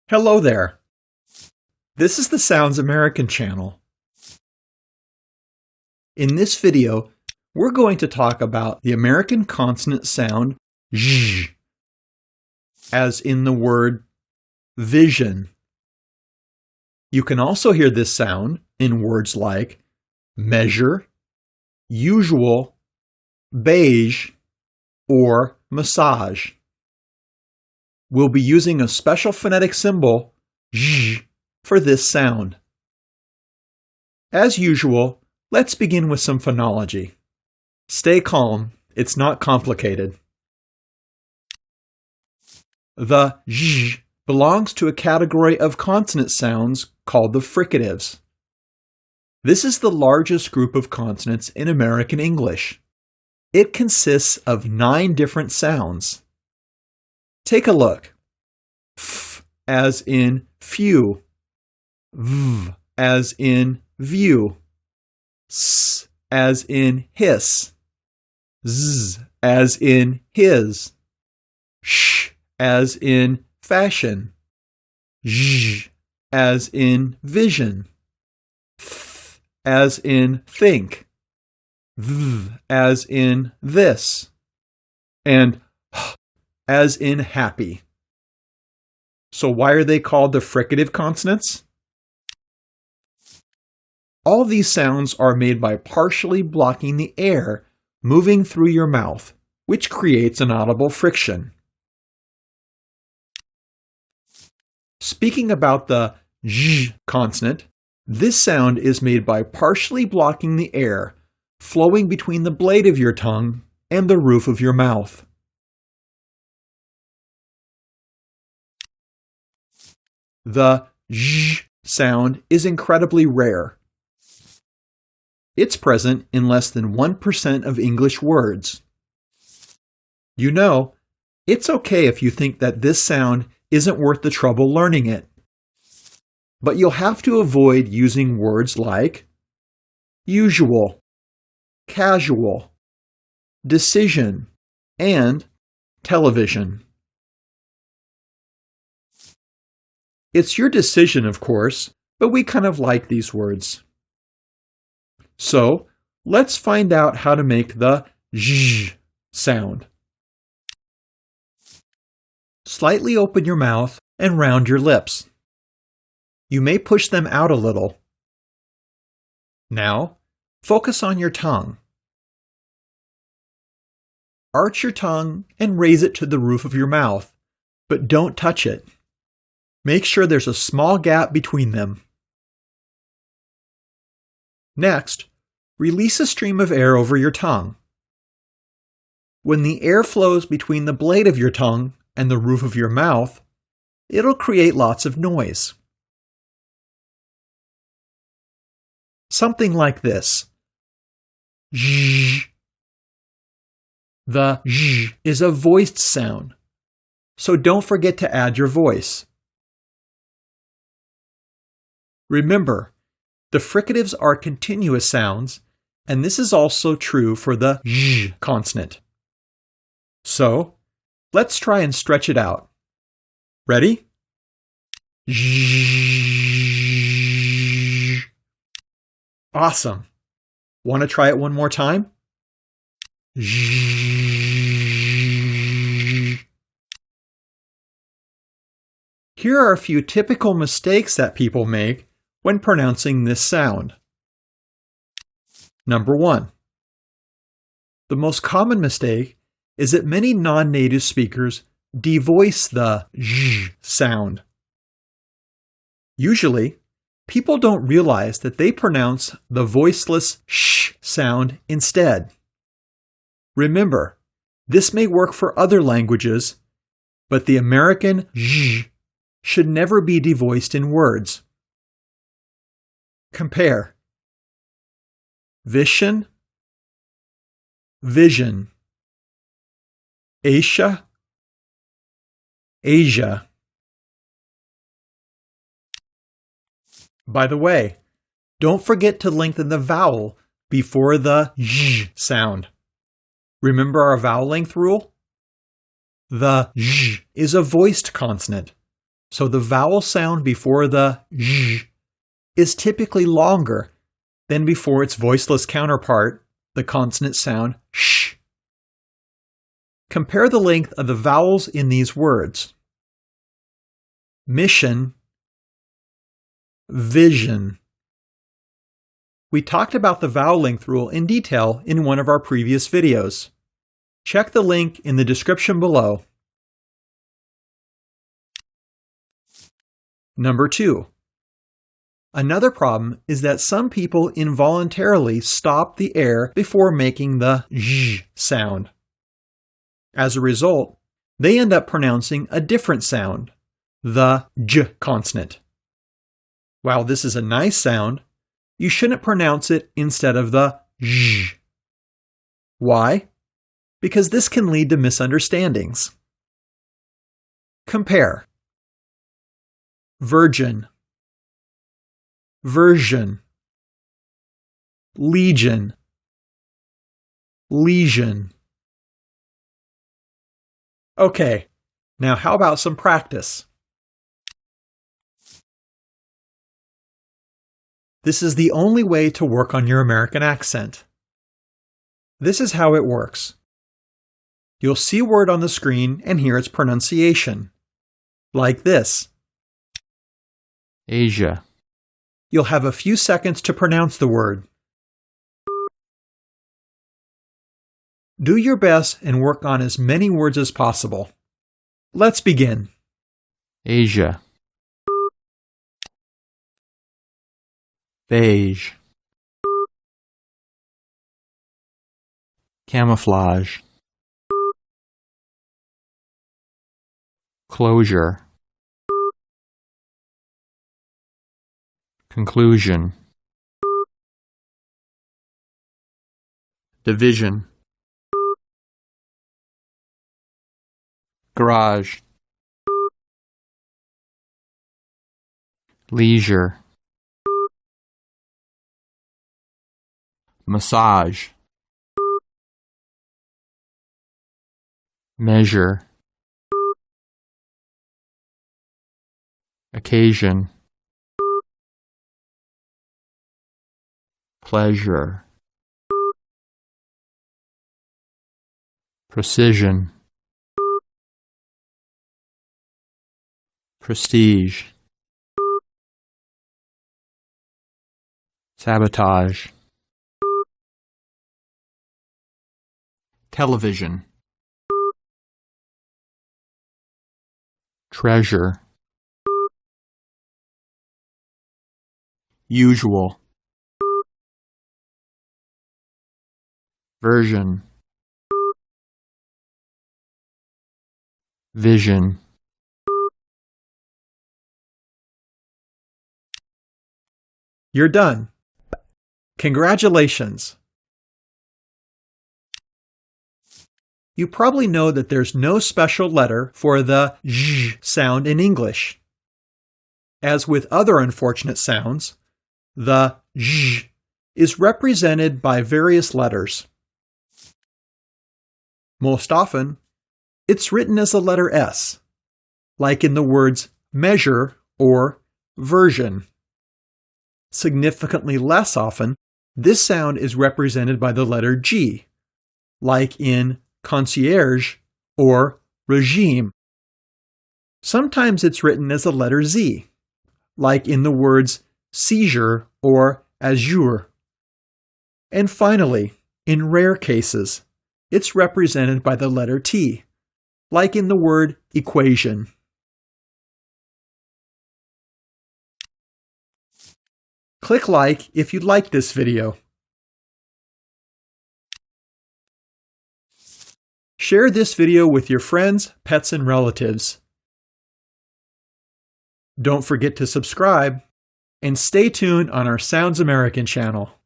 Hello there. This is the Sounds American channel. In this video, we're going to talk about the American consonant sound zh, as in the word vision. You can also hear this sound in words like measure, usual, beige, or massage. We'll be using a special phonetic symbol, zh, for this sound. As usual, let's begin with some phonology. Stay calm, it's not complicated. The zh belongs to a category of consonant sounds called the fricatives. This is the largest group of consonants in American English. It consists of 9 different sounds. Take a look. F as in few. V as in view. S as in hiss. Z as in his. Sh as in fashion. Zh as in vision. Th as in think. V as in this. And h as in happy. So why are they called the fricative consonants? All these sounds are made by partially blocking the air moving through your mouth, which creates an audible friction. Speaking about the zh consonant, this sound is made by partially blocking the air flowing between the blade of your tongue and the roof of your mouth. The zh sound is incredibly rare. It's present in less than 1% of English words. You know, it's okay if you think that this sound isn't worth the trouble learning it. But you'll have to avoid using words like usual, casual, decision, and television. It's your decision, of course, but we kind of like these words. So, let's find out how to make the zh sound. Slightly open your mouth and round your lips. You may push them out a little. Now, focus on your tongue. Arch your tongue and raise it to the roof of your mouth, but don't touch it. Make sure there's a small gap between them. Next, release a stream of air over your tongue. When the air flows between the blade of your tongue and the roof of your mouth, it'll create lots of noise. Something like this. Zh. The zh is a voiced sound, so don't forget to add your voice. Remember, the fricatives are continuous sounds, and this is also true for the zh consonant. So, let's try and stretch it out. Ready? Zh. Awesome. Want to try it one more time? Zh. Here are a few typical mistakes that people make when pronouncing this sound. Number 1. The most common mistake is that many non-native speakers devoice the zh sound. Usually, people don't realize that they pronounce the voiceless sh sound instead. Remember, this may work for other languages, but the American zh should never be devoiced in words. Compare. Vision, vision. Asia, Asia. By the way, don't forget to lengthen the vowel before the zh sound. Remember our vowel length rule? The zh is a voiced consonant, so the vowel sound before the zh is typically longer than before its voiceless counterpart, the consonant sound sh. Compare the length of the vowels in these words. Mission, vision. We talked about the vowel length rule in detail in one of our previous videos. Check the link in the description below. Number 2. Another problem is that some people involuntarily stop the air before making the zh sound. As a result, they end up pronouncing a different sound, the j consonant. While this is a nice sound, you shouldn't pronounce it instead of the zh. Why? Because this can lead to misunderstandings. Compare. Virgin, version, legion, lesion. Okay, now how about some practice? This is the only way to work on your American accent. This is how it works. You'll see a word on the screen and hear its pronunciation. Like this. Asia. You'll have a few seconds to pronounce the word. Do your best and work on as many words as possible. Let's begin. Asia. Beige. Camouflage. Closure. Conclusion. Division. Garage. Leisure. Massage. Measure. Occasion. Pleasure. Precision. Prestige. Sabotage. Television. Treasure. Usual. Version. Vision. You're done. Congratulations! You probably know that there's no special letter for the zh sound in English. As with other unfortunate sounds, the zh is represented by various letters. Most often, it's written as the letter S, like in the words measure or version. Significantly less often, this sound is represented by the letter G, like in concierge or regime. Sometimes it's written as the letter Z, like in the words seizure or azure. And finally, in rare cases, it's represented by the letter T, like in the word equation. Click like if you liked this video. Share this video with your friends, pets, and relatives. Don't forget to subscribe and stay tuned on our Sounds American channel.